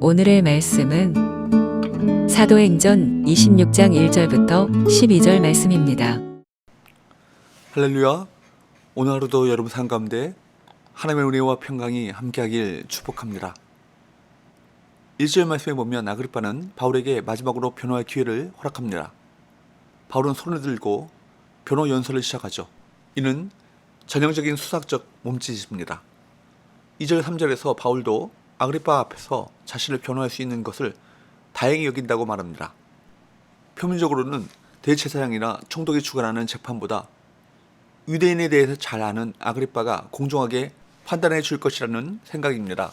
오늘의 말씀은 사도행전 26장 1절부터 12절 말씀입니다. 할렐루야. 오늘 하루도 여러분 삶 가운데 하나님의 은혜와 평강이 함께하길 축복합니다. 1절 말씀에 보면 아그리빠는 바울에게 마지막으로 변호할 기회를 허락합니다. 바울은 손을 들고 변호 연설을 시작하죠. 이는 전형적인 수사적 몸짓입니다. 2절 3절에서 바울도 아그리빠 앞에서 자신을 변호할 수 있는 것을 다행히 여긴다고 말합니다. 표면적으로는 대제사장이나 총독이 주관하는 재판보다 유대인에 대해서 잘 아는 아그리빠가 공정하게 판단해 줄 것이라는 생각입니다.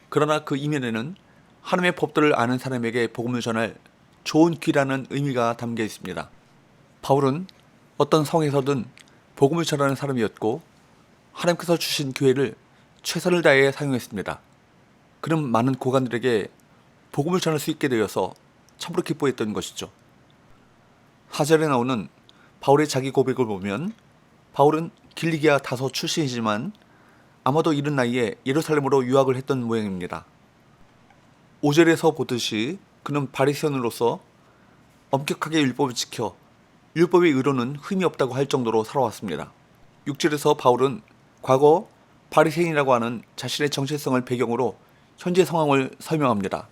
그러나 그 이면에는 하나님의 법도를 아는 사람에게 복음을 전할 좋은 기라는 의미가 담겨 있습니다. 바울은 어떤 성에서든 복음을 전하는 사람이었고 하나님께서 주신 기회를 최선을 다해 사용했습니다. 그는 많은 고관들에게 복음을 전할 수 있게 되어서 참으로 기뻐했던 것이죠. 4절에 나오는 바울의 자기 고백을 보면 바울은 길리기아 다소 출신이지만 아마도 이른 나이에 예루살렘으로 유학을 했던 모양입니다. 5절에서 보듯이 그는 바리새인으로서 엄격하게 율법을 지켜 율법의 의로는 흠이 없다고 할 정도로 살아왔습니다. 6절에서 바울은 과거 바리새인이라고 하는 자신의 정체성을 배경으로 현재 상황을 설명합니다.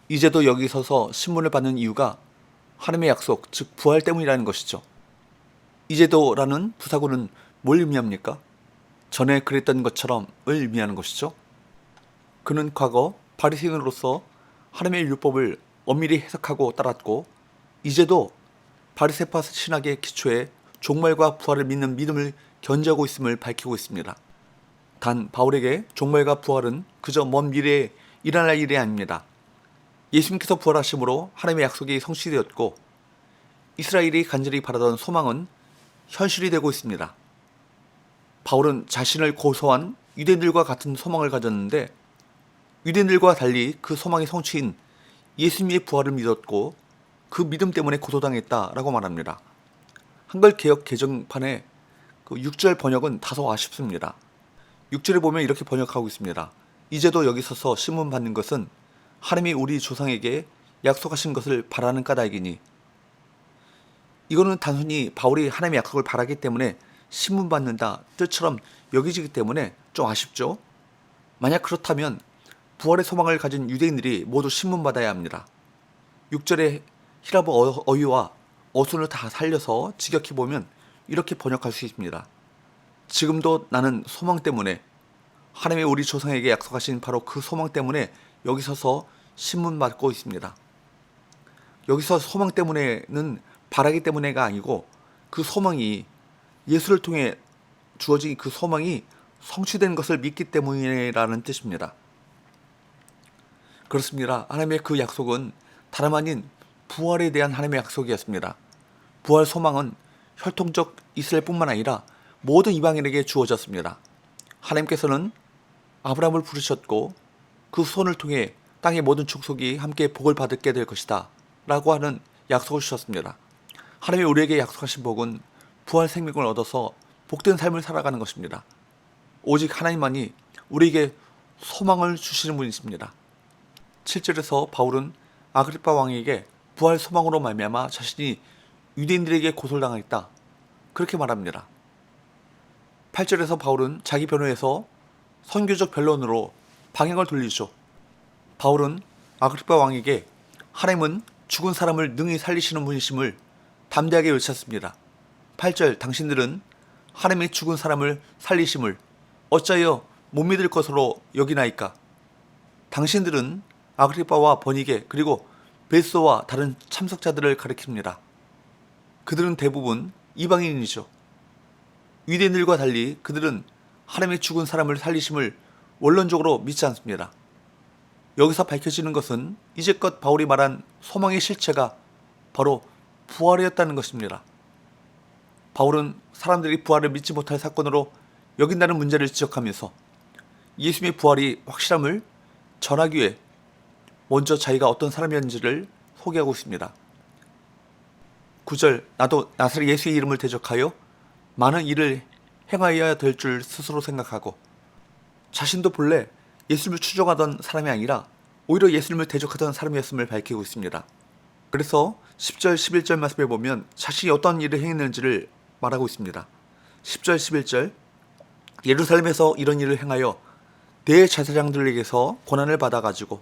이제도 여기 서서 신문을 받는 이유가 하나님의 약속, 즉 부활 때문이라는 것이죠. 이제도라는 부사구는 뭘 의미합니까? 전에 그랬던 것처럼을 의미하는 것이죠. 그는 과거 바리새인으로서 하나님의 율법을 엄밀히 해석하고 따랐고 이제도 바리새파 신학의 기초에 종말과 부활을 믿는 믿음을 견지하고 있음을 밝히고 있습니다. 단 바울에게 종말과 부활은 그저 먼 미래에 일어날 일이 아닙니다. 예수님께서 부활하심으로 하나님의 약속이 성취되었고 이스라엘이 간절히 바라던 소망은 현실이 되고 있습니다. 바울은 자신을 고소한 유대인들과 같은 소망을 가졌는데 유대인들과 달리 그 소망의 성취인 예수님의 부활을 믿었고 그 믿음 때문에 고소당했다라고 말합니다. 한글 개역 개정판의 그 6절 번역은 다소 아쉽습니다. 6절에 보면 이렇게 번역하고 있습니다. 이제도 여기 서서 신문 받는 것은 하나님이 우리 조상에게 약속하신 것을 바라는 까닭이니, 이거는 단순히 바울이 하나님의 약속을 바라기 때문에 신문 받는다 뜻처럼 여기지기 때문에 좀 아쉽죠. 만약 그렇다면 부활의 소망을 가진 유대인들이 모두 신문 받아야 합니다. 6절의 히라보 어휘와 어순을 다 살려서 직역해 보면 이렇게 번역할 수 있습니다. 지금도 나는 소망 때문에, 하나님의 우리 조상에게 약속하신 바로 그 소망 때문에 여기 서서 신문 받고 있습니다. 여기서 소망 때문에는 바라기 때문에가 아니고 그 소망이 예수를 통해 주어진 그 소망이 성취된 것을 믿기 때문이라는 뜻입니다. 그렇습니다. 하나님의 그 약속은 다름 아닌 부활에 대한 하나님의 약속이었습니다. 부활 소망은 혈통적 이스라엘뿐만 아니라 모든 이방인에게 주어졌습니다. 하나님께서는 아브라함을 부르셨고 그 손을 통해 땅의 모든 축속이 함께 복을 받게 될 것이다 라고 하는 약속을 주셨습니다. 하나님이 우리에게 약속하신 복은 부활 생명을 얻어서 복된 삶을 살아가는 것입니다. 오직 하나님만이 우리에게 소망을 주시는 분이십니다. 7절에서 바울은 아그리빠 왕에게 부활 소망으로 말미암아 자신이 유대인들에게 고소당했다 그렇게 말합니다. 8절에서 바울은 자기 변호에서 선교적 변론으로 방향을 돌리죠. 바울은 아그리빠 왕에게 하나님은 죽은 사람을 능히 살리시는 분이심을 담대하게 외쳤습니다. 8절 당신들은 하나님이 죽은 사람을 살리심을 어찌하여 못 믿을 것으로 여기나이까? 당신들은 아그리빠와 버니게 그리고 베소와 다른 참석자들을 가리킵니다. 그들은 대부분 이방인이죠. 유대인들과 달리 그들은 하나님의 죽은 사람을 살리심을 원론적으로 믿지 않습니다. 여기서 밝혀지는 것은 이제껏 바울이 말한 소망의 실체가 바로 부활이었다는 것입니다. 바울은 사람들이 부활을 믿지 못할 사건으로 여긴다는 문제를 지적하면서 예수님의 부활이 확실함을 전하기 위해 먼저 자기가 어떤 사람이었는지를 소개하고 있습니다. 9절 나도 나사렛 예수의 이름을 대적하여 많은 일을 행하여야 될 줄 스스로 생각하고 자신도 본래 예수님을 추종하던 사람이 아니라 오히려 예수님을 대적하던 사람이었음을 밝히고 있습니다. 그래서 10절, 11절 말씀에 보면 자신이 어떤 일을 행했는지를 말하고 있습니다. 10절, 11절 예루살렘에서 이런 일을 행하여 대제사장들에게서 고난을 받아가지고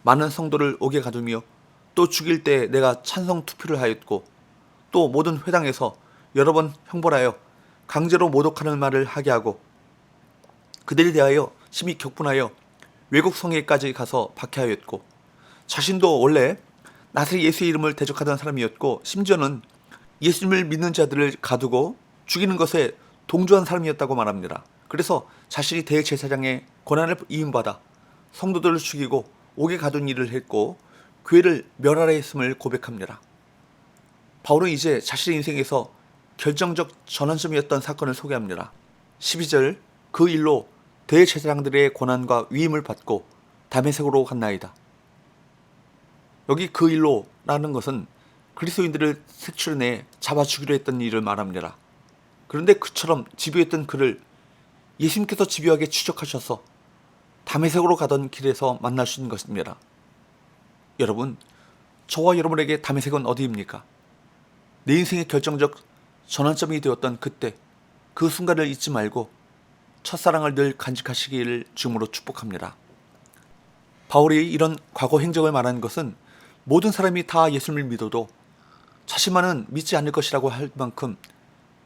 많은 성도를 옥에 가두며 또 죽일 때 내가 찬성 투표를 하였고 또 모든 회당에서 여러 번 형벌하여 강제로 모독하는 말을 하게 하고 그들에 대하여 심히 격분하여 외국 성에까지 가서 박해하였고 자신도 원래 나사렛 예수의 이름을 대적하던 사람이었고 심지어는 예수님을 믿는 자들을 가두고 죽이는 것에 동조한 사람이었다고 말합니다. 그래서 자신이 대제사장의 권한을 이임받아 성도들을 죽이고 옥에 가둔 일을 했고 교회를 멸하려 했음을 고백합니다. 바울은 이제 자신의 인생에서 결정적 전환점이었던 사건을 소개합니다. 12절 그 일로 대제사장들의 권한과 위임을 받고 다메섹으로 갔나이다. 여기 그 일로라는 것은 그리스도인들을 색출해내 잡아 죽이려 했던 일을 말합니다. 그런데 그처럼 집요했던 그를 예수님께서 집요하게 추적하셔서 다메섹으로 가던 길에서 만나신 것입니다. 여러분, 저와 여러분에게 다메섹은 어디입니까? 내 인생의 결정적 전환점이 되었던 그때, 그 순간을 잊지 말고 첫사랑을 늘 간직하시기를 주님으로 축복합니다. 바울이 이런 과거 행적을 말하는 것은 모든 사람이 다 예수님을 믿어도 자신만은 믿지 않을 것이라고 할 만큼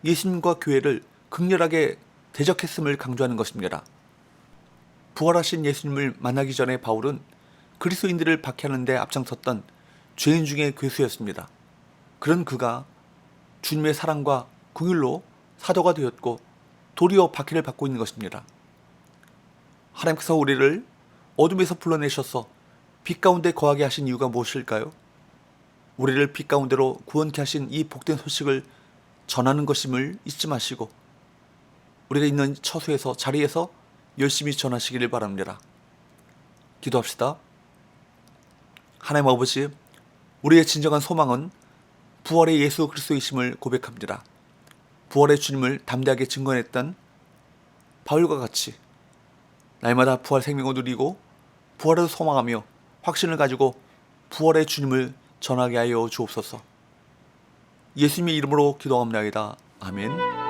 예수님과 교회를 극렬하게 대적했음을 강조하는 것입니다. 부활하신 예수님을 만나기 전에 바울은 그리스도인들을 박해하는 데 앞장섰던 죄인 중의 괴수였습니다. 그런 그가 주님의 사랑과 긍휼로 사도가 되었고 도리어 박해를 받고 있는 것입니다. 하나님께서 우리를 어둠에서 불러내셔서 빛 가운데 거하게 하신 이유가 무엇일까요? 우리를 빛 가운데로 구원케 하신 이 복된 소식을 전하는 것임을 잊지 마시고 우리가 있는 처소에서 자리에서 열심히 전하시기를 바랍니다. 기도합시다. 하나님 아버지, 우리의 진정한 소망은 부활의 예수 그리스도이심을 고백합니다. 부활의 주님을 담대하게 증거했던 바울과 같이 날마다 부활 생명을 누리고 부활을 소망하며 확신을 가지고 부활의 주님을 전하게 하여 주옵소서. 예수님의 이름으로 기도합니다. 아멘.